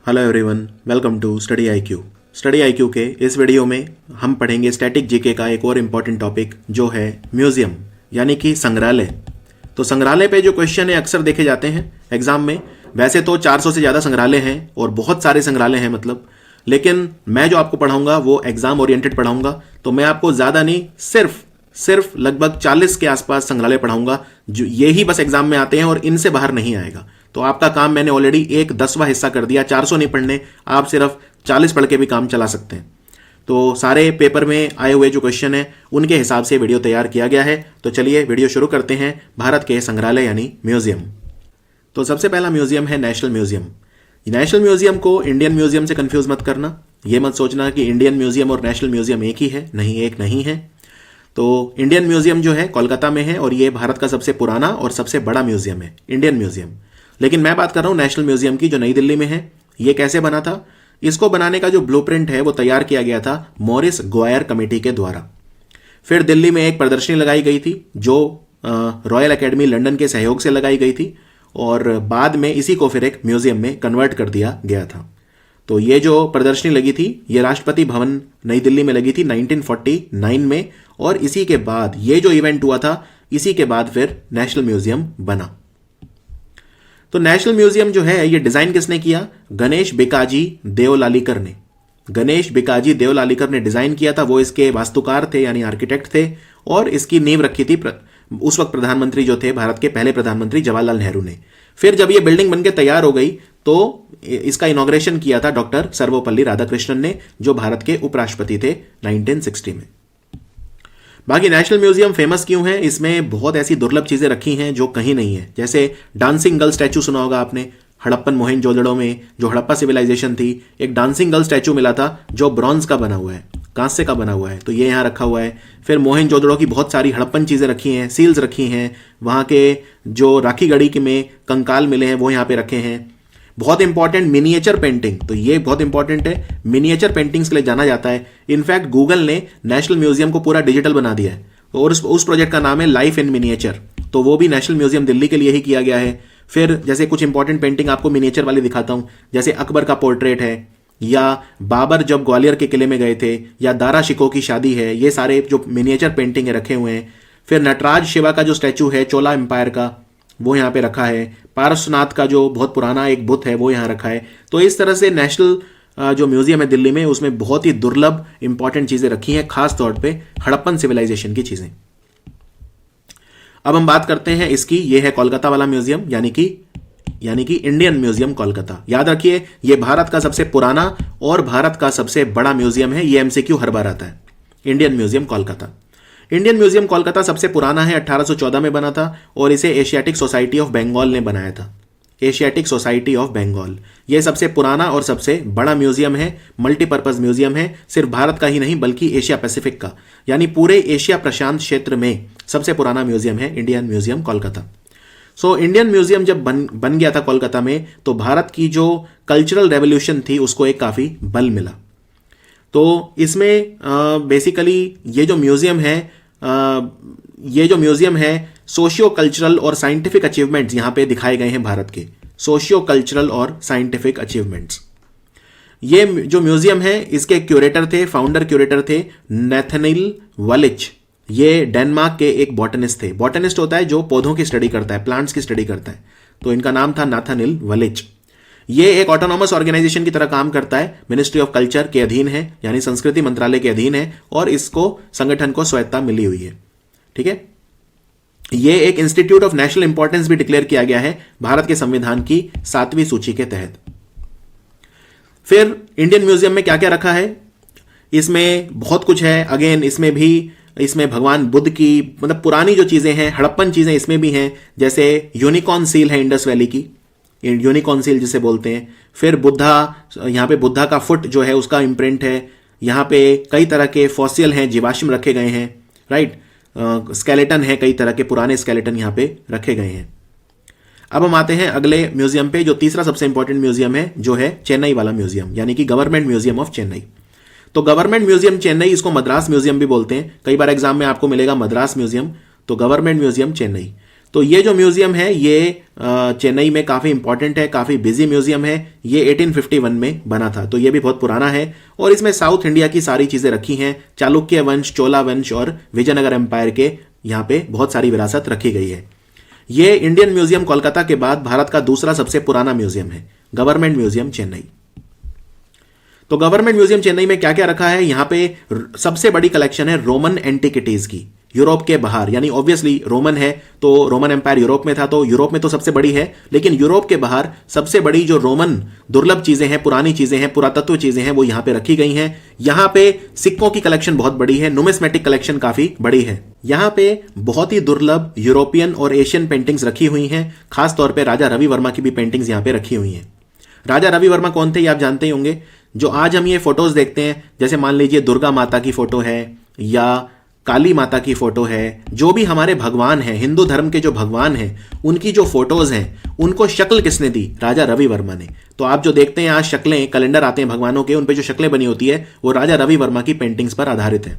Hello everyone, welcome to study IQ. Study IQ के इस video में हम पढ़ेंगे स्टैटिक जीके का एक और इम्पॉर्टेंट टॉपिक जो है म्यूजियम यानी कि संग्रहालय। तो संग्रहालय पे जो क्वेश्चन है अक्सर देखे जाते हैं एग्जाम में। वैसे तो 400 से ज़्यादा संग्रहालय हैं और बहुत सारे संग्रहालय हैं मतलब, लेकिन मैं जो आपको पढ़ाऊंगा वो एग्जाम ओरिएंटेड पढ़ाऊंगा। तो मैं आपको ज़्यादा नहीं, सिर्फ लगभग 40 के आसपास संग्रहालय पढ़ाऊंगा जो ये ही बस एग्जाम में आते हैं और इनसे बाहर नहीं आएगा। तो आपका काम मैंने ऑलरेडी 1/10वां हिस्सा कर दिया। 400 नहीं पढ़ने, आप सिर्फ 40 पढ़ के भी काम चला सकते हैं। तो सारे पेपर में आए हुए जो क्वेश्चन है उनके हिसाब से वीडियो तैयार किया गया है। तो चलिए वीडियो शुरू करते हैं। भारत के संग्रहालय यानी म्यूजियम। तो सबसे पहला म्यूजियम है नेशनल म्यूजियम। नेशनल म्यूजियम को इंडियन म्यूजियम से कंफ्यूज मत करना। यह मत सोचना कि इंडियन म्यूजियम और नेशनल म्यूजियम एक ही है, नहीं, एक नहीं है। तो इंडियन म्यूजियम जो है कोलकाता में है और यह भारत का सबसे पुराना और सबसे बड़ा म्यूजियम है, इंडियन म्यूजियम। लेकिन मैं बात कर रहा हूं नेशनल म्यूजियम की जो नई दिल्ली में है। यह कैसे बना था? इसको बनाने का जो ब्लूप्रिंट है वो तैयार किया गया था मॉरिस ग्वायर कमेटी के द्वारा। फिर दिल्ली में एक प्रदर्शनी लगाई गई थी जो रॉयल एकेडमी लंदन के सहयोग से लगाई गई थी और बाद में इसी को फिर एक म्यूजियम में कन्वर्ट कर दिया गया था। तो ये जो प्रदर्शनी लगी थी ये राष्ट्रपति भवन नई दिल्ली में लगी थी 1949 में, और इसी के बाद ये जो इवेंट हुआ था इसी के बाद फिर नेशनल म्यूजियम बना। तो नेशनल म्यूजियम जो है ये डिजाइन किसने किया? गणेश बिकाजी देवलालीकर ने। गणेश बिकाजी देवलालीकर ने डिजाइन किया था। वो इसके वास्तुकार थे यानी आर्किटेक्ट थे और इसकी नींव रखी थी उस वक्त प्रधानमंत्री जो थे, भारत के पहले प्रधानमंत्री जवाहरलाल नेहरू ने। फिर जब ये बिल्डिंग बनके तैयार हो गई तो इसका इनॉग्रेशन किया था डॉक्टर सर्वपल्ली राधाकृष्णन ने, जो भारत के उपराष्ट्रपति थे 1960 में। बाकी नेशनल म्यूजियम फेमस क्यों है? इसमें बहुत ऐसी दुर्लभ चीजें रखी हैं जो कहीं नहीं है। जैसे डांसिंग गर्ल स्टैचू सुना होगा आपने। हड़प्पन मोहनजोदड़ो में जो हड़प्पा सिविलाइजेशन थी, एक डांसिंग गर्ल स्टैचू मिला था जो ब्रॉन्ज का बना हुआ है, कांस्य का बना हुआ है। तो ये यहाँ रखा हुआ है। फिर मोहनजोदड़ो की बहुत सारी हड़प्पन चीजें रखी हैं, सील्स रखी हैं। वहाँ के जो राखी गढ़ी के में कंकाल मिले हैं वो यहाँ पे रखे हैं। बहुत इंपॉर्टेंट मिनिएचर पेंटिंग, तो ये बहुत इंपॉर्टेंट है। मिनिएचर पेंटिंग्स के लिए जाना जाता है। इनफैक्ट गूगल ने नेशनल म्यूजियम को पूरा डिजिटल बना दिया है और उस प्रोजेक्ट का नाम है लाइफ इन मिनिएचर। तो वो भी नेशनल म्यूजियम दिल्ली के लिए ही किया गया है। फिर जैसे कुछ इंपॉर्टेंट पेंटिंग आपको मिनिएचर वाली दिखाता हूं, जैसे अकबर का पोर्ट्रेट है, या बाबर जब ग्वालियर के किले में गए थे, या दारा शिकोह की शादी है। ये सारे जो मिनिएचर पेंटिंग है रखे हुए हैं। फिर नटराज शिवा का जो स्टैचू है चोला एम्पायर का, वो यहाँ पे रखा है। पारसनाथ का जो बहुत पुराना एक बुत है वो यहाँ रखा है। तो इस तरह से नेशनल जो म्यूजियम है दिल्ली में उसमें बहुत ही दुर्लभ इंपॉर्टेंट चीजें रखी हैं, खास तौर पे हड़प्पन सिविलाइजेशन की चीजें। अब हम बात करते हैं इसकी। ये है कोलकाता वाला म्यूजियम यानी कि इंडियन म्यूजियम कोलकाता। याद रखिए ये भारत का सबसे पुराना और भारत का सबसे बड़ा म्यूजियम है। ये एमसीक्यू हर बार आता है। Indian museum Kolkata. Indian museum Kolkata सबसे पुराना है, 1814 में बना था और इसे एशियाटिक सोसाइटी ऑफ बंगाल ने बनाया था। एशियाटिक सोसाइटी ऑफ बंगाल यह सबसे पुराना और सबसे बड़ा म्यूजियम है। मल्टीपर्पज म्यूजियम है, सिर्फ भारत का ही नहीं बल्कि एशिया पैसिफिक का, यानी पूरे एशिया प्रशांत क्षेत्र में सबसे पुराना म्यूजियम है Indian museum Kolkata. So Indian museum जब बन गया था कोलकाता में तो भारत की जो कल्चरल रेवोल्यूशन थी उसको एक काफी बल मिला। तो इसमें बेसिकली ये जो म्यूजियम है सोशियो कल्चरल और साइंटिफिक अचीवमेंट्स यहां पे दिखाए गए हैं। भारत के सोशियो कल्चरल और साइंटिफिक अचीवमेंट्स। ये जो म्यूजियम है इसके फाउंडर क्यूरेटर थे नैथनिल वलिच। ये डेनमार्क के एक बॉटनिस्ट थे। बॉटनिस्ट होता है जो पौधों की स्टडी करता है, प्लांट्स की स्टडी करता है। तो इनका नाम था नाथानिल वलिच। ये एक ऑटोनॉमस ऑर्गेनाइजेशन की तरह काम करता है, मिनिस्ट्री ऑफ कल्चर के अधीन है, यानी संस्कृति मंत्रालय के अधीन है, और इसको संगठन को स्वायत्तता मिली हुई है। ठीक है। ये एक इंस्टीट्यूट ऑफ नेशनल इंपॉर्टेंस भी डिक्लेयर किया गया है भारत के संविधान की 7वीं सूची के तहत। फिर इंडियन म्यूजियम में क्या क्या रखा है? इसमें बहुत कुछ है। अगेन इसमें भगवान बुद्ध की मतलब पुरानी जो चीजें हैं, हड़प्पन चीजें इसमें भी हैं। जैसे यूनिकॉर्न सील है इंडस वैली की, यूनिकॉर्न सील जिसे बोलते हैं। फिर यहाँ पे बुद्धा का फुट जो है उसका इम्प्रिंट है। यहाँ पे कई तरह के फॉसिल हैं, जीवाश्म रखे गए हैं, राइट। स्केलेटन है, कई तरह के पुराने स्केलेटन यहाँ पे रखे गए हैं। अब हम आते हैं अगले म्यूजियम पे, जो तीसरा सबसे इंपॉर्टेंट म्यूजियम है, जो है चेन्नई वाला म्यूजियम यानी कि गवर्नमेंट म्यूजियम ऑफ चेन्नई। तो गवर्नमेंट म्यूजियम चेन्नई, इसको मद्रास म्यूजियम भी बोलते हैं। कई बार एग्जाम में आपको मिलेगा मद्रास म्यूजियम, तो गवर्नमेंट म्यूजियम चेन्नई। तो ये जो म्यूजियम है ये चेन्नई में काफ़ी इंपॉर्टेंट है, काफ़ी बिजी म्यूजियम है। ये 1851 में बना था, तो ये भी बहुत पुराना है और इसमें साउथ इंडिया की सारी चीज़ें रखी हैं। चालुक्य वंश, चोला वंश और विजयनगर एम्पायर के यहाँ पे बहुत सारी विरासत रखी गई है। ये इंडियन म्यूजियम कोलकाता के बाद भारत का दूसरा सबसे पुराना म्यूजियम है, गवर्नमेंट म्यूजियम चेन्नई। तो गवर्नमेंट म्यूजियम चेन्नई में क्या क्या रखा है, यहाँ पे सबसे बड़ी कलेक्शन है रोमन एंटिकिटीज की, यूरोप के बाहर, यानी ऑब्वियसली रोमन है तो रोमन एम्पायर यूरोप में था, तो यूरोप में तो सबसे बड़ी है, लेकिन यूरोप के बाहर सबसे बड़ी जो रोमन दुर्लभ चीजें हैं, पुरानी चीजें हैं, पुरातत्व चीजें हैं, वो यहां पे रखी गई हैं। यहां पे सिक्कों की कलेक्शन बहुत बड़ी है, नुमिस्मेटिक कलेक्शन काफी बड़ी है। यहां पे बहुत ही दुर्लभ यूरोपियन और एशियन पेंटिंग्स रखी हुई हैं, खासतौर पर राजा रवि वर्मा की भी पेंटिंग्स यहां पे रखी हुई हैं। राजा रवि वर्मा कौन थे ये आप जानते ही होंगे। जो आज हम ये फोटोज देखते हैं, जैसे मान लीजिए दुर्गा माता की फोटो है या काली माता की फोटो है, जो भी हमारे भगवान हैं, हिंदू धर्म के जो भगवान हैं, उनकी जो फोटोज हैं, उनको शक्ल किसने दी, राजा रवि वर्मा ने। तो आप जो देखते हैं आज शक्लें, कैलेंडर आते हैं भगवानों के, उन पे जो शक्लें बनी होती है वो राजा रवि वर्मा की पेंटिंग्स पर आधारित है।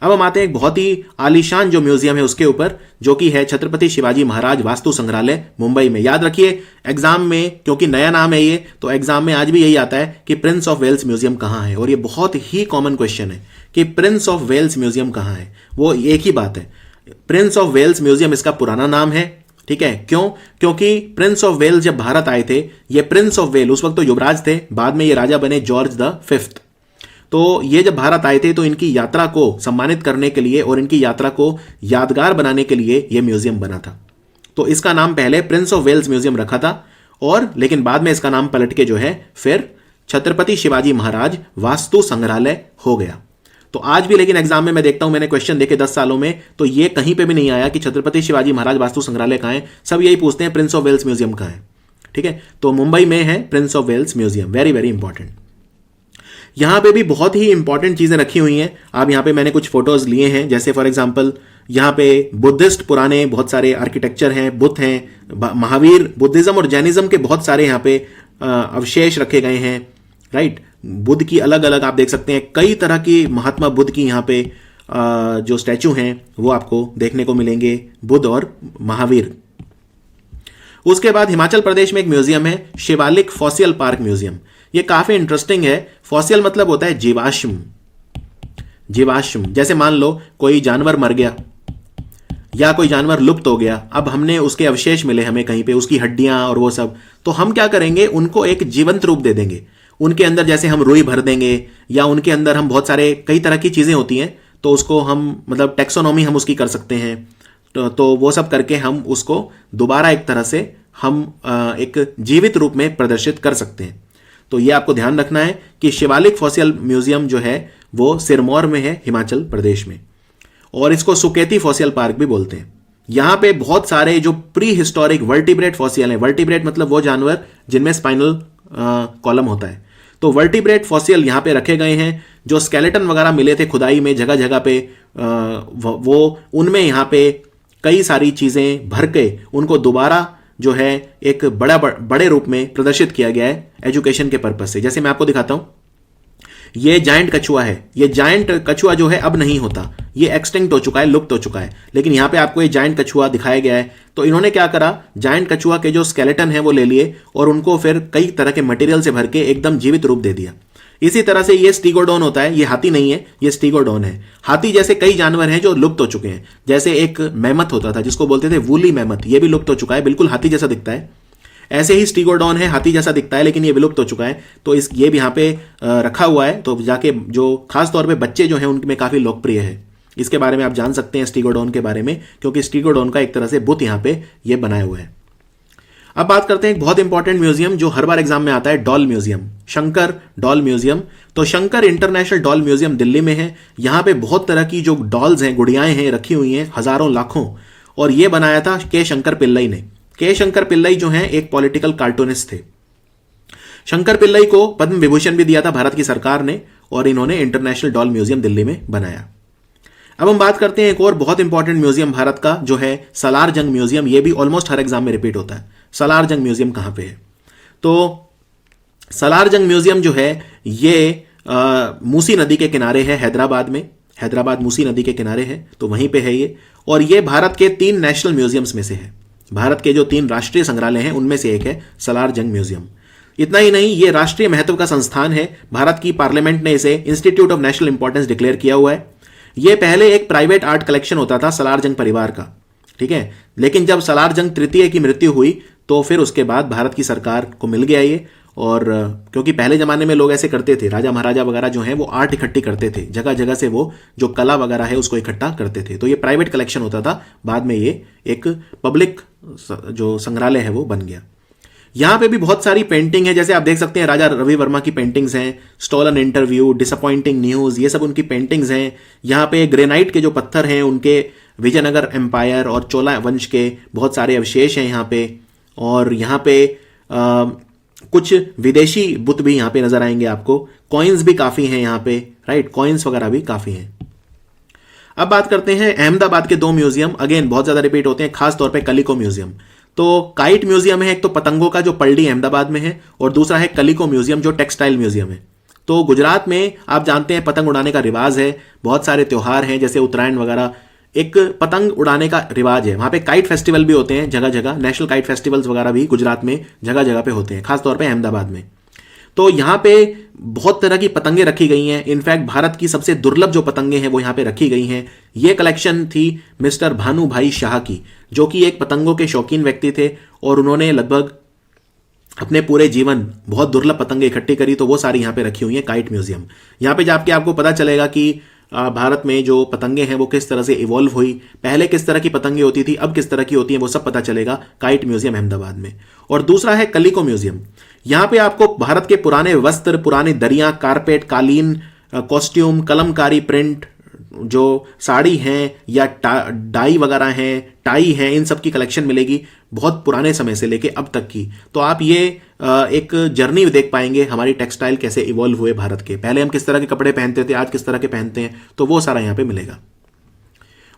अब हम आते हैं एक बहुत ही आलीशान जो म्यूजियम है उसके ऊपर, जो कि है छत्रपति शिवाजी महाराज वास्तु संग्रहालय मुंबई में। याद रखिए एग्जाम में, क्योंकि नया नाम है ये, तो एग्जाम में आज भी यही आता है कि प्रिंस ऑफ वेल्स म्यूजियम कहाँ है, और ये बहुत ही कॉमन क्वेश्चन है कि प्रिंस ऑफ वेल्स म्यूजियम कहाँ है। वो एक ही बात है, प्रिंस ऑफ वेल्स म्यूजियम इसका पुराना नाम है, ठीक है। क्यों? क्योंकि प्रिंस ऑफ वेल्स जब भारत आए थे, ये प्रिंस ऑफ वेल उस वक्त तो युवराज थे, बाद में ये राजा बने जॉर्ज द फिफ्थ। तो ये जब भारत आए थे तो इनकी यात्रा को सम्मानित करने के लिए और इनकी यात्रा को यादगार बनाने के लिए ये म्यूजियम बना था। तो इसका नाम पहले प्रिंस ऑफ वेल्स म्यूजियम रखा था, और लेकिन बाद में इसका नाम पलट के जो है फिर छत्रपति शिवाजी महाराज वास्तु संग्रहालय हो गया। तो आज भी लेकिन एग्जाम में मैं देखता हूं, मैंने क्वेश्चन देखे 10 सालों में, तो ये कहीं पे भी नहीं आया कि छत्रपति शिवाजी महाराज वास्तु संग्रहालय कहाँ है, सब यही पूछते हैं प्रिंस ऑफ वेल्स म्यूजियम कहाँ है, ठीक है। तो मुंबई में है Prince of Wales Museum, very very important. यहां पे भी बहुत ही इंपॉर्टेंट चीजें रखी हुई हैं। आप यहां पे मैंने कुछ फोटोज लिए हैं, जैसे फॉर एग्जांपल यहां पे बुद्धिस्ट पुराने बहुत सारे आर्किटेक्चर हैं, बुद्ध हैं, महावीर, बुद्धिज्म और जैनिज्म के बहुत सारे यहां पे अवशेष रखे गए हैं, राइट। बुद्ध की अलग अलग आप देख सकते हैं, कई तरह की महात्मा बुद्ध की यहां पे जो स्टैचू हैं वो आपको देखने को मिलेंगे, बुद्ध और महावीर। उसके बाद हिमाचल प्रदेश में एक म्यूजियम है, शिवालिक फॉसियल पार्क म्यूजियम। ये काफी इंटरेस्टिंग है। फॉसियल मतलब होता है जीवाश्म, जीवाश्म। जैसे मान लो कोई जानवर मर गया या कोई जानवर लुप्त हो गया, अब हमने उसके अवशेष मिले हमें कहीं पे, उसकी हड्डियां और वो सब, तो हम क्या करेंगे, उनको एक जीवंत रूप दे देंगे। उनके अंदर जैसे हम रुई भर देंगे, या उनके अंदर हम बहुत सारे कई तरह की चीजें होती हैं, तो उसको हम मतलब टेक्सोनॉमी हम उसकी कर सकते हैं। तो वो सब करके हम उसको दोबारा एक तरह से हम एक जीवित रूप में प्रदर्शित कर सकते हैं। तो ये आपको ध्यान रखना है कि शिवालिक फॉसियल म्यूजियम जो है वो सिरमौर में है, हिमाचल प्रदेश में, और इसको सुकेती फॉसियल पार्क भी बोलते हैं। यहां पे बहुत सारे जो प्री हिस्टोरिक वर्टिब्रेट फॉसियल हैं, वर्टिब्रेट मतलब वो जानवर जिनमें स्पाइनल कॉलम होता है, तो वर्टिब्रेट फॉसियल यहां पे रखे गए हैं। जो स्केलेटन वगैरह मिले थे खुदाई में जगह जगह पे, वो उनमें यहां पे कई सारी चीजें भर के उनको दोबारा जो है एक बड़े रूप में प्रदर्शित किया गया है एजुकेशन के पर्पज से। जैसे मैं आपको दिखाता हूं, ये जायंट कछुआ है। ये जायंट कछुआ जो है अब नहीं होता, ये एक्सटिंक्ट हो चुका है, लुप्त हो चुका है, लेकिन यहां पे आपको ये जायंट कछुआ दिखाया गया है। तो इन्होंने क्या करा, जायंट कछुआ के जो स्केलेटन है वो ले लिए और उनको फिर कई तरह के मटेरियल से भर के एकदम जीवित रूप दे दिया। इसी तरह से ये स्टीगोडोन होता है, ये हाथी नहीं है, ये स्टीगोडोन है। हाथी जैसे कई जानवर हैं जो लुप्त हो चुके हैं, जैसे एक मेमथ होता था जिसको बोलते थे वूली मेमथ, ये भी लुप्त हो चुका है, बिल्कुल हाथी जैसा दिखता है। ऐसे ही स्टीगोडोन है, हाथी जैसा दिखता है, लेकिन ये विलुप्त हो चुका है। तो ये भी यहाँ पे रखा हुआ है, तो जाके जो खास तौर पे बच्चे जो हैं उनमें काफी लोकप्रिय है। इसके बारे में आप जान सकते हैं स्टीगोडोन के बारे में, क्योंकि स्टीगोडोन का एक तरह से बुत यहाँ पे ये बनाए हुए हैं। अब बात करते हैं एक बहुत इंपॉर्टेंट म्यूजियम जो हर बार एग्जाम में आता है, doll museum, Shankar doll museum. तो Shankar international doll museum Delhi में है। यहाँ पे बहुत तरह की जो डॉल्स हैं, गुड़ियाएं हैं, रखी हुई हैं, हजारों लाखों, और ये बनाया था के शंकर पिल्लई ने। के शंकर पिल्लई जो हैं एक पॉलिटिकल कार्टूनिस्ट थे। शंकर पिल्लई को पद्म विभूषण भी दिया था भारत की सरकार ने, और इन्होंने इंटरनेशनल डॉल म्यूजियम दिल्ली में बनाया। अब हम बात करते हैं एक और बहुत इंपॉर्टेंट म्यूजियम भारत का, जो है सलार जंग म्यूजियम। ये भी ऑलमोस्ट हर एग्जाम में रिपीट होता है। सलार जंग म्यूजियम कहां पे है? तो सलार जंग म्यूजियम जो है ये मूसी नदी के किनारे है, हैदराबाद में। हैदराबाद मूसी नदी के किनारे है, तो वहीं पे है ये। और ये भारत के 3 नेशनल म्यूजियम्स में से है। भारत के जो 3 राष्ट्रीय संग्रहालय हैं उनमें से एक है सलार जंग म्यूजियम। इतना ही नहीं, ये राष्ट्रीय महत्व का संस्थान है। भारत की पार्लियामेंट ने इसे institute of national importance declare किया हुआ है। ये पहले एक प्राइवेट आर्ट कलेक्शन होता था सलार जंग परिवार का, ठीक है, लेकिन जब सलार जंग तृतीय की मृत्यु हुई तो फिर उसके बाद भारत की सरकार को मिल गया ये। और क्योंकि पहले जमाने में लोग ऐसे करते थे, राजा महाराजा वगैरह जो हैं वो आर्ट इकट्ठी करते थे, जगह जगह से वो जो कला वगैरह है उसको इकट्ठा करते थे, तो ये प्राइवेट कलेक्शन होता था। बाद में ये एक पब्लिक जो संग्रहालय है वो बन गया। यहां पे भी बहुत सारी पेंटिंग है, जैसे आप देख सकते हैं राजा रवि वर्मा की पेंटिंग्स हैं, स्टोलन इंटरव्यू, डिसअपॉइंटिंग न्यूज, ये सब उनकी पेंटिंग्स हैं। यहाँ पे ग्रेनाइट के जो पत्थर हैं उनके विजयनगर एम्पायर और चोला वंश के बहुत सारे अवशेष हैं यहाँ पे। और यहाँ पे कुछ विदेशी बुत भी यहाँ पे नजर आएंगे आपको। कॉइन्स भी काफी हैं यहाँ पे, राइट, कॉइन्स वगैरह भी काफी हैं। अब बात करते हैं अहमदाबाद के 2 म्यूजियम, अगेन बहुत ज्यादा रिपीट होते हैं, खास तौर पे कलिको म्यूजियम। तो काइट म्यूजियम है एक, तो पतंगों का जो पलड़ी अहमदाबाद में है, और दूसरा है कलिको म्यूजियम जो टेक्सटाइल म्यूजियम है। तो गुजरात में आप जानते हैं पतंग उड़ाने का रिवाज है, बहुत सारे त्योहार हैं जैसे उत्तरायण वगैरह, एक पतंग उड़ाने का रिवाज है। वहां पे काइट फेस्टिवल भी होते हैं जगह जगह, नेशनल काइट फेस्टिवल्स वगैरह भी गुजरात में जगह जगह पे होते हैं, खासतौर पे अहमदाबाद में। तो यहाँ पे बहुत तरह की पतंगे रखी गई हैं। इनफैक्ट भारत की सबसे दुर्लभ जो पतंगे हैं वो यहाँ पे रखी गई हैं। ये कलेक्शन थी मिस्टर भानु भाई शाह की, जो कि एक पतंगों के शौकीन व्यक्ति थे, और उन्होंने लगभग अपने पूरे जीवन बहुत दुर्लभ पतंगे इकट्ठी करी, तो वो सारी यहाँ पे रखी हुई हैं काइट म्यूजियम। यहाँ पे जाके आपको पता चलेगा कि भारत में जो पतंगे हैं वो किस तरह से इवॉल्व हुई, पहले किस तरह की पतंगे होती थी, अब किस तरह की होती हैं, वो सब पता चलेगा काइट म्यूजियम अहमदाबाद में। और दूसरा है कलिको म्यूजियम। यहाँ पे आपको भारत के पुराने वस्त्र, पुरानी दरियां, कारपेट, कालीन, कॉस्ट्यूम, कलमकारी, प्रिंट, जो साड़ी हैं या डाई वगैरह हैं, टाई हैं, इन सब की कलेक्शन मिलेगी, बहुत पुराने समय से लेके अब तक की। तो आप ये एक जर्नी देख पाएंगे हमारी टेक्सटाइल कैसे इवॉल्व हुए भारत के, पहले हम किस तरह के कपड़े पहनते थे, आज किस तरह के पहनते हैं, तो वो सारा यहाँ पे मिलेगा।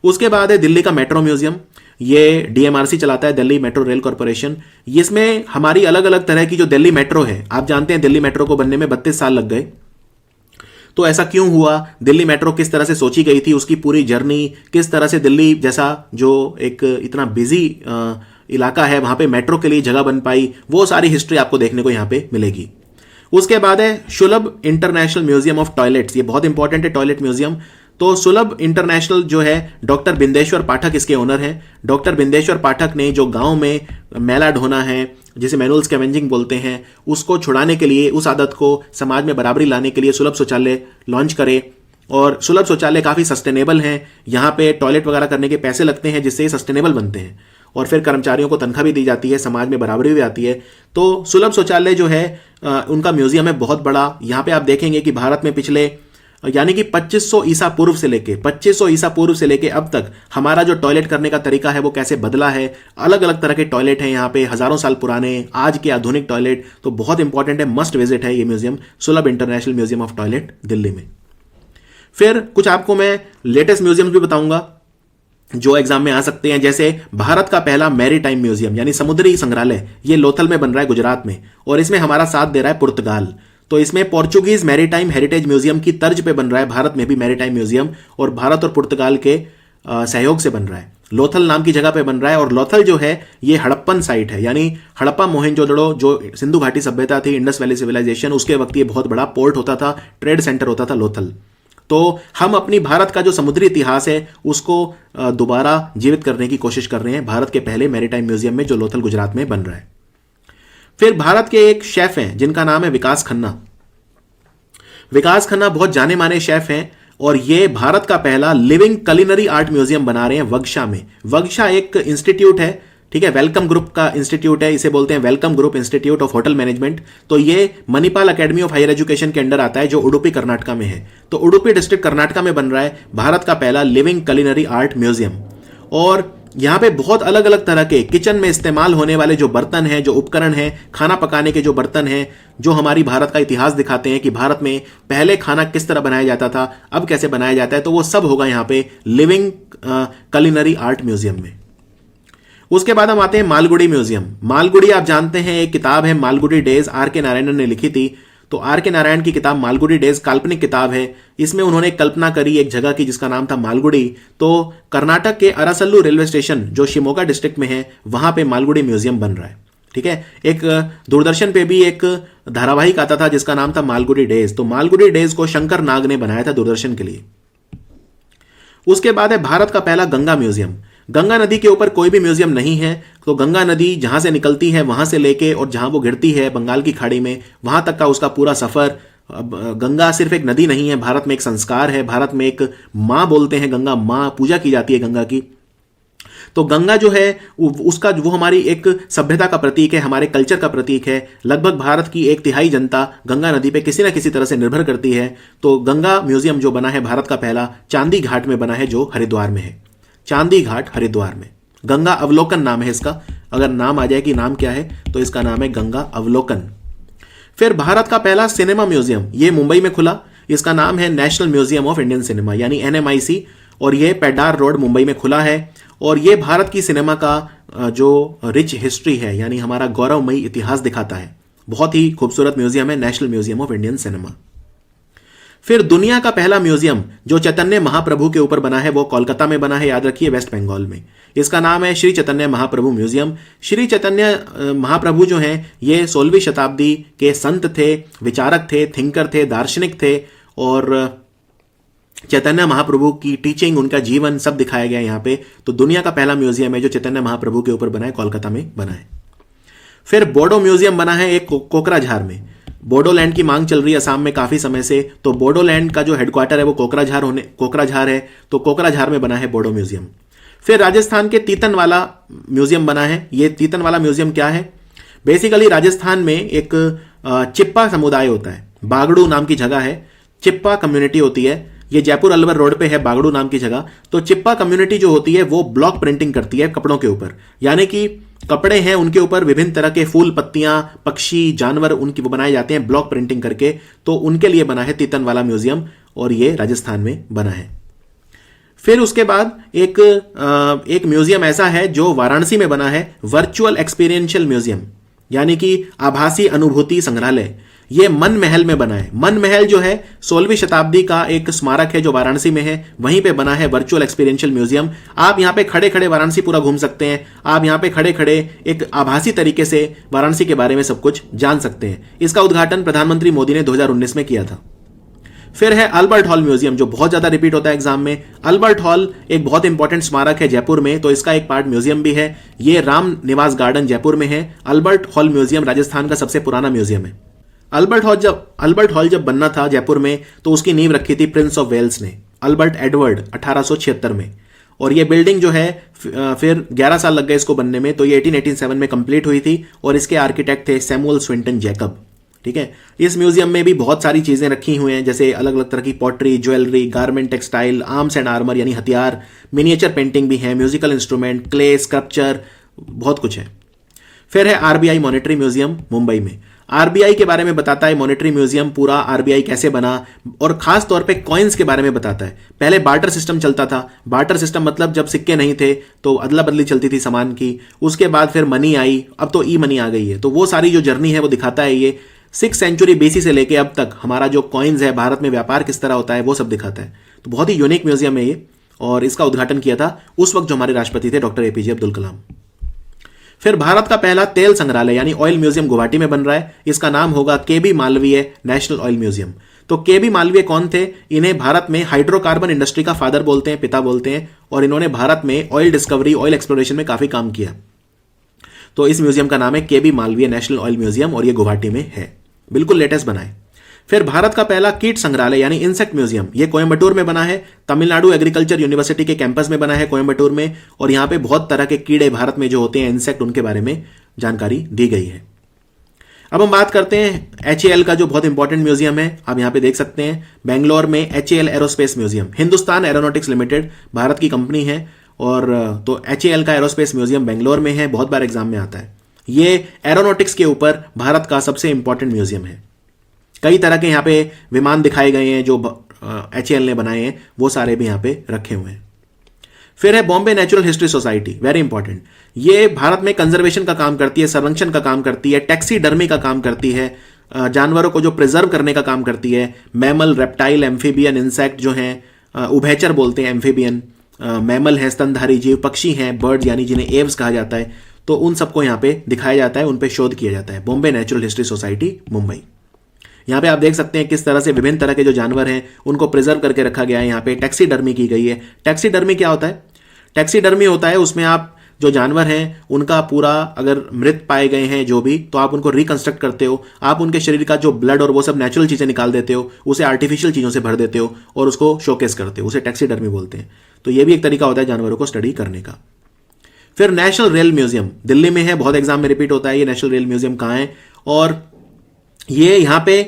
उसके बाद है दिल्ली का मेट्रो म्यूजियम। ये डीएमआरसी चलाता है, दिल्ली मेट्रो रेल कॉर्पोरेशन। इसमें हमारी अलग अलग तरह की जो दिल्ली मेट्रो है, आप जानते हैं दिल्ली मेट्रो को बनने में 32 साल लग गए। तो ऐसा क्यों हुआ, दिल्ली मेट्रो किस तरह से सोची गई थी, उसकी पूरी जर्नी, किस तरह से दिल्ली जैसा जो एक इतना बिजी इलाका है वहां पे मेट्रो के लिए जगह बन पाई, वो सारी हिस्ट्री आपको देखने को यहां पे मिलेगी। उसके बाद है सुलभ इंटरनेशनल म्यूजियम ऑफ टॉयलेट्स। ये बहुत इंपॉर्टेंट है टॉयलेट म्यूजियम। तो सुलभ इंटरनेशनल जो है, डॉक्टर बिंदेश्वर पाठक इसके ओनर हैं। डॉक्टर बिंदेश्वर पाठक ने जो गांव में मैला ढोना है, जिसे मैनुअल स्कैवेंजिंग बोलते हैं, उसको छुड़ाने के लिए, उस आदत को समाज में बराबरी लाने के लिए सुलभ शौचालय लॉन्च करे। और सुलभ शौचालय काफी सस्टेनेबल हैं, यहाँ पे टॉयलेट वगैरह करने के पैसे लगते हैं जिससे ये सस्टेनेबल बनते हैं, और फिर कर्मचारियों को तनख्वाह भी दी जाती है, समाज में बराबरी भी आती है। तो सुलभ शौचालय जो है उनका म्यूजियम है बहुत बड़ा। यहाँ पे आप देखेंगे कि भारत में पिछले यानी कि 2500 ईसा पूर्व से लेके अब तक हमारा जो टॉयलेट करने का तरीका है वो कैसे बदला है। अलग अलग तरह के टॉयलेट हैं यहाँ पे, हजारों साल पुराने, आज के आधुनिक टॉयलेट। तो बहुत इंपॉर्टेंट है, मस्ट विजिट है ये म्यूजियम, सुलभ international museum of toilet Delhi में। फिर कुछ आपको मैं लेटेस्ट म्यूजियम्स भी बताऊंगा जो एग्जाम में आ सकते हैं, जैसे भारत का पहला मैरीटाइम म्यूजियम यानी समुद्री संग्रहालय, ये लोथल में बन रहा है गुजरात में, और इसमें हमारा साथ दे रहा है पुर्तगाल। तो इसमें पोर्चुगीज मैरीटाइम हेरिटेज म्यूजियम की तर्ज पे बन रहा है भारत में भी मैरीटाइम म्यूजियम, और भारत और पुर्तगाल के सहयोग से बन रहा है। लोथल नाम की जगह पे बन रहा है, और लोथल जो है ये हड़प्पन साइट है, यानी हड़प्पा मोहेंजोदड़ो जो सिंधु घाटी सभ्यता थी, इंडस वैली सिविलाइजेशन, उसके वक्त ये बहुत बड़ा पोर्ट होता था, ट्रेड सेंटर होता था लोथल। तो हम अपनी भारत का जो समुद्री इतिहास है उसको दोबारा जीवित करने की कोशिश कर रहे हैं भारत के पहले मैरीटाइम म्यूजियम में, जो लोथल गुजरात में बन रहा है। फिर भारत के एक शेफ हैं जिनका नाम है विकास खन्ना। विकास खन्ना बहुत जाने माने शेफ हैं, और ये भारत का पहला लिविंग कलिनरी आर्ट म्यूजियम बना रहे हैं वगशा में। वगशा एक इंस्टीट्यूट है, ठीक है, वेलकम ग्रुप का इंस्टीट्यूट है, इसे बोलते हैं Welcome Group Institute of Hotel Management. तो ये Manipal Academy of Higher Education के अंडर आता है, जो उडुपी कर्नाटका में है। तो उडुपी डिस्ट्रिक्ट कर्नाटका में बन रहा है भारत का पहला लिविंग कलिनरी आर्ट म्यूजियम। और यहाँ पे बहुत अलग अलग तरह के किचन में इस्तेमाल होने वाले जो बर्तन हैं, जो उपकरण हैं, खाना पकाने के जो बर्तन हैं, जो हमारी भारत का इतिहास दिखाते हैं कि भारत में पहले खाना किस तरह बनाया जाता था, अब कैसे बनाया जाता है, तो वो सब होगा यहाँ पे लिविंग कलिनरी आर्ट म्यूजियम में। उसके बाद हम आते हैं मालगुडी म्यूजियम। मालगुडी आप जानते हैं एक किताब है मालगुडी डेज, आर के नारायणन ने लिखी थी। तो आर के नारायण की किताब मालगुडी डेज काल्पनिक किताब है। इसमें उन्होंने कल्पना करी एक जगह की जिसका नाम था मालगुडी। तो कर्नाटक के अरासल्लू रेलवे स्टेशन जो शिमोगा डिस्ट्रिक्ट में है, वहां पे मालगुडी म्यूजियम बन रहा है। ठीक है। एक दूरदर्शन पे भी एक धारावाहिक आता था जिसका नाम था मालगुडी डेज। तो मालगुडी डेज को शंकर नाग ने बनाया था दूरदर्शन के लिए। उसके बाद है भारत का पहला गंगा म्यूजियम। गंगा नदी के ऊपर कोई भी म्यूजियम नहीं है। तो गंगा नदी जहां से निकलती है वहां से लेके और जहां वो गिरती है बंगाल की खाड़ी में, वहां तक का उसका पूरा सफर। गंगा सिर्फ एक नदी नहीं है, भारत में एक संस्कार है। भारत में एक मां बोलते हैं, गंगा मां, पूजा की जाती है गंगा की। तो गंगा जो है उसका वो हमारी एक सभ्यता का प्रतीक है, हमारे कल्चर का प्रतीक है। लगभग भारत की 1/3 जनता गंगा नदी पे किसी ना किसी तरह से निर्भर करती है। तो गंगा म्यूजियम जो बना है भारत का पहला, चांदी घाट में बना है, जो हरिद्वार में है। चांदी घाट हरिद्वार में। गंगा अवलोकन नाम है इसका। अगर नाम आ जाए कि नाम क्या है तो इसका नाम है गंगा अवलोकन। फिर भारत का पहला सिनेमा म्यूजियम, ये मुंबई में खुला। इसका नाम है national museum of Indian cinema यानी NMIC, और ये पेडार रोड मुंबई में खुला है। और ये भारत की सिनेमा का जो रिच हिस्ट्री है यानी हमारा गौरवमयी इतिहास दिखाता है। बहुत ही खूबसूरत म्यूजियम है, national museum of Indian cinema. फिर दुनिया का पहला म्यूजियम जो चैतन्य महाप्रभु के ऊपर बना है वो कोलकाता में बना है, याद रखिए, वेस्ट बंगाल में। इसका नाम है श्री चैतन्य महाप्रभु म्यूजियम। श्री चैतन्य महाप्रभु जो हैं ये 16वीं शताब्दी के संत थे, विचारक थे, थिंकर थे, दार्शनिक थे। और चैतन्य महाप्रभु की टीचिंग, उनका जीवन सब दिखाया गया यहाँ पे। तो दुनिया का पहला म्यूजियम है जो चैतन्य महाप्रभु के ऊपर बना है, कोलकाता में बना है। फिर बोडो म्यूजियम बना है एक कोकराझार में। बोडोलैंड की मांग चल रही है असम में काफी समय से। तो बोडोलैंड का जो हेडक्वार्टर है वो कोकराझार है। तो कोकराझार में बना है बोडो म्यूजियम। फिर राजस्थान के तीतन वाला म्यूजियम बना है। ये तीतन वाला म्यूजियम क्या है? बेसिकली राजस्थान में एक चिप्पा समुदाय होता है, बागड़ू नाम की जगह है, चिप्पा कम्युनिटी होती है। ये जयपुर अलवर रोड पे है, बागड़ू नाम की जगह। तो चिप्पा कम्युनिटी जो होती है वो ब्लॉक प्रिंटिंग करती है कपड़ों के ऊपर, यानी कि कपड़े हैं उनके ऊपर विभिन्न तरह के फूल, पत्तियां, पक्षी, जानवर उनकी वो बनाए जाते हैं ब्लॉक प्रिंटिंग करके। तो उनके लिए बना है तीतन वाला म्यूजियम और ये राजस्थान में बना है। फिर उसके बाद एक म्यूजियम ऐसा है जो वाराणसी में बना है, वर्चुअल एक्सपीरियंशियल म्यूजियम यानी कि आभासी अनुभूति संग्रहालय। ये मन महल में बना है। मन महल जो है 16वीं शताब्दी का एक स्मारक है जो वाराणसी में है, वहीं पे बना है वर्चुअल एक्सपीरियंशियल म्यूजियम। आप यहाँ पे खड़े खड़े वाराणसी पूरा घूम सकते हैं। आप यहाँ पे खड़े खड़े एक आभासी तरीके से वाराणसी के बारे में सब कुछ जान सकते हैं। इसका उद्घाटन प्रधानमंत्री मोदी ने 2019 में किया था। फिर है अल्बर्ट हॉल म्यूजियम जो बहुत ज्यादा रिपीट होता है एग्जाम में। अल्बर्ट हॉल एक बहुत इंपॉर्टेंट स्मारक है जयपुर में, तो इसका एक पार्ट म्यूजियम भी है। ये राम निवास गार्डन जयपुर में है। अल्बर्ट हॉल म्यूजियम राजस्थान का सबसे पुराना म्यूजियम है। अल्बर्ट हॉल जब बनना था जयपुर में तो उसकी नींव रखी थी प्रिंस ऑफ वेल्स ने, अल्बर्ट एडवर्ड, 1876 में। और ये बिल्डिंग जो है फिर 11 साल लग गए इसको बनने में, तो ये 1887 में कंप्लीट हुई थी और इसके आर्किटेक्ट थे सैमुअल स्विंटन जैकब। ठीक है। इस म्यूजियम में भी बहुत सारी चीजें रखी हुई हैं, जैसे अलग अलग तरह की pottery, jewellery, garment, textile, arms and armour यानी हथियार, मिनिएचर पेंटिंग भी है, म्यूजिकल इंस्ट्रूमेंट, क्ले, स्कल्पचर, बहुत कुछ है। फिर है आरबीआई मॉनेटरी म्यूजियम मुंबई में। आरबीआई के बारे में बताता है मॉनेटरी म्यूजियम, पूरा आरबीआई कैसे बना और खास तौर पे कॉइन्स के बारे में बताता है। पहले बार्टर सिस्टम चलता था। बार्टर सिस्टम मतलब जब सिक्के नहीं थे तो अदला बदली चलती थी सामान की। उसके बाद फिर मनी आई, अब तो ई मनी आ गई है। तो वो सारी जो जर्नी है वो दिखाता है ये। 6th सेंचुरी BC से लेके अब तक हमारा जो कॉइन्स है, भारत में व्यापार किस तरह होता है, वो सब दिखाता है। तो बहुत ही यूनिक म्यूजियम है ये और इसका उद्घाटन किया था उस वक्त जो हमारे राष्ट्रपति थे डॉक्टर APJ अब्दुल कलाम। फिर भारत का पहला तेल संग्रहालय यानी ऑयल म्यूजियम गुवाहाटी में बन रहा है। इसका नाम होगा KB Malviya national oil museum. तो KB मालवीय कौन थे? इन्हें भारत में हाइड्रोकार्बन इंडस्ट्री का फादर बोलते हैं, पिता बोलते हैं, और इन्होंने भारत में ऑयल डिस्कवरी, ऑयल एक्सप्लोरेशन में काफी काम किया। तो इस म्यूजियम का नाम है KB Malviya national oil museum और ये गुवाहाटी में है, बिल्कुल लेटेस्ट बना है। फिर भारत का पहला कीट संग्रहालय यानी इंसेक्ट म्यूजियम, ये कोयंबटूर में बना है। तमिलनाडु एग्रीकल्चर यूनिवर्सिटी के कैंपस में बना है कोयंबटूर में, और यहाँ पे बहुत तरह के कीड़े भारत में जो होते हैं इंसेक्ट, उनके बारे में जानकारी दी गई है। अब हम बात करते हैं HAL का जो बहुत इंपॉर्टेंट म्यूजियम है। आप यहाँ पे देख सकते हैं बेंगलोर में HAL aerospace museum, Hindustan aeronautics limited Bharat की कंपनी है। और तो HAL का एरोस्पेस म्यूजियम बेंगलोर में है, बहुत बार एग्जाम में आता है। ये एरोनॉटिक्स के ऊपर भारत का सबसे इंपॉर्टेंट म्यूजियम है। कई तरह के यहाँ पे विमान दिखाए गए हैं जो HAL ने बनाए हैं, वो सारे भी यहाँ पे रखे हुए हैं। फिर है Bombay natural history society, very important. ये भारत में कंजर्वेशन का काम करती है, संरक्षण का काम करती है, टैक्सीडर्मी का काम करती है। जानवरों को जो प्रिजर्व करने का काम करती है, मैमल, रेप्टाइल, एम्फीबियन, इंसेक्ट जो हैं, उभयचर बोलते हैं एम्फीबियन, मैमल है, स्तनधारी जीव, पक्षी हैं, बर्ड यानी जिन्हें एव्स कहा जाता है, तो उन सबको यहाँ पे दिखाया जाता है, उन पे शोध किया जाता है। Bombay natural history society, Mumbai. यहाँ पे आप देख सकते हैं किस तरह से विभिन्न तरह के जो जानवर हैं उनको प्रिजर्व करके रखा गया है। यहाँ पे टैक्सीडर्मी की गई है। टैक्सीडर्मी क्या होता है? टैक्सीडर्मी होता है उसमें आप जो जानवर हैं उनका पूरा अगर मृत पाए गए हैं जो भी, तो आप उनको रिकंस्ट्रक्ट करते हो, आप उनके शरीर का जो ब्लड और वो सब नेचुरल चीज़ें निकाल देते हो, उसे आर्टिफिशियल चीज़ों से भर देते हो और उसको शोकेस करते हो, उसे टैक्सीडर्मी बोलते हैं। तो ये भी एक तरीका होता है जानवरों को स्टडी करने का। फिर नेशनल रेल म्यूजियम दिल्ली में है, बहुत एग्जाम में रिपीट होता है। ये नेशनल रेल म्यूजियम कहाँ है? और ये यहाँ पे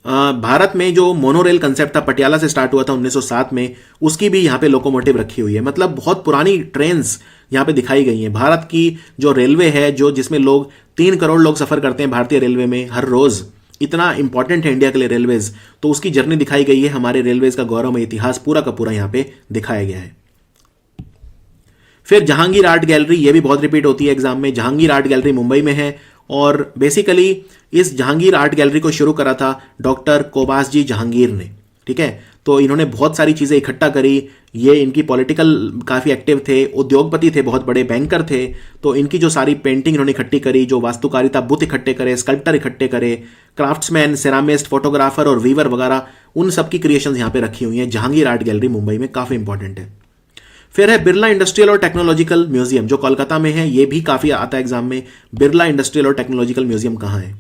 भारत में जो मोनोरेल कंसेप्ट था, पटियाला से स्टार्ट हुआ था 1907 में, उसकी भी यहाँ पे लोकोमोटिव रखी हुई है। मतलब बहुत पुरानी ट्रेन्स यहाँ पे दिखाई गई हैं। भारत की जो रेलवे है, जो जिसमें लोग 3 करोड़ लोग सफर करते हैं भारतीय रेलवे में हर रोज, इतना इंपॉर्टेंट है इंडिया के लिए रेलवेज, तो उसकी जर्नी दिखाई गई है। हमारे रेलवेज का गौरवमय इतिहास पूरा का पूरा यहाँ पे दिखाया गया है। फिर जहांगीर आर्ट गैलरी, ये भी बहुत रिपीट होती है एग्जाम में। जहांगीर आर्ट गैलरी मुंबई में है और बेसिकली इस जहांगीर आर्ट गैलरी को शुरू करा था डॉक्टर कोबास जी जहांगीर ने। ठीक है, तो इन्होंने बहुत सारी चीज़ें इकट्ठा करी। ये इनकी पॉलिटिकल काफ़ी एक्टिव थे, उद्योगपति थे, बहुत बड़े बैंकर थे। तो इनकी जो सारी पेंटिंग इन्होंने इकट्ठी करी, जो वास्तुकारिता, बुत इकट्ठे करे, स्कल्प्टर इकट्ठे करे, क्राफ्ट्समैन, सेरामिस्ट, फोटोग्राफर और वीवर वगैरह, उन सब की क्रिएशंस यहाँ पे रखी हुई हैं। जहांगीर आर्ट गैलरी मुंबई में काफ़ी इंपॉर्टेंट है। फिर है बिरला इंडस्ट्रियल और टेक्नोलॉजिकल म्यूजियम, जो कोलकाता में है। ये भी काफ़ी आता है एग्जाम में। बिरला इंडस्ट्रियल और टेक्नोलॉजिकल म्यूजियम कहाँ है?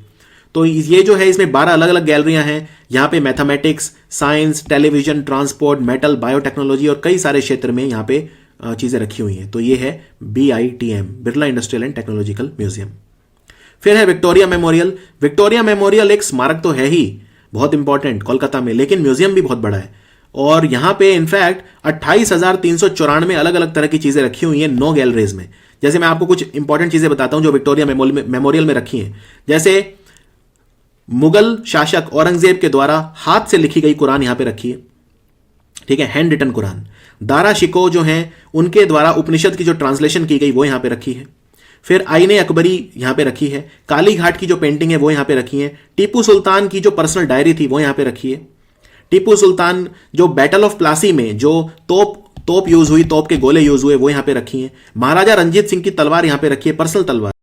तो ये जो है, इसमें 12 अलग अलग गैलरियां हैं। यहाँ पे mathematics, science, television, transport, metal, biotechnology और कई सारे क्षेत्र में यहाँ पे चीज़ें रखी हुई हैं। तो ये है BITM, Birla industrial and technological museum. फिर है विक्टोरिया मेमोरियल। विक्टोरिया मेमोरियल एक स्मारक तो है ही, बहुत इंपॉर्टेंट कोलकाता में, लेकिन म्यूजियम भी बहुत बड़ा है। और यहाँ पे इनफैक्ट 28,394 अलग अलग तरह की चीज़ें रखी हुई हैं 9 गैलरीज में। जैसे मैं आपको कुछ इंपॉर्टेंट चीज़ें बताता हूँ जो विक्टोरिया मेमोरियल में रखी हैं। जैसे मुगल शासक औरंगजेब के द्वारा हाथ से लिखी गई कुरान यहाँ पे रखी है। ठीक है, हैंड रिटन कुरान। दारा शिको जो हैं उनके द्वारा उपनिषद की जो ट्रांसलेशन की गई वो यहाँ पे रखी है। फिर आईने अकबरी यहाँ पे रखी है। काली घाट की जो पेंटिंग है वो यहाँ पे रखी है। टीपू सुल्तान की जो पर्सनल डायरी थी वो यहाँ पे रखी है। टीपू सुल्तान जो बैटल ऑफ प्लासी में जो तोप यूज हुई, तोप के गोले यूज हुए, वो यहाँ पे रखी हैं। महाराजा रंजीत सिंह की तलवार यहाँ पे रखी है, पर्सनल तलवार।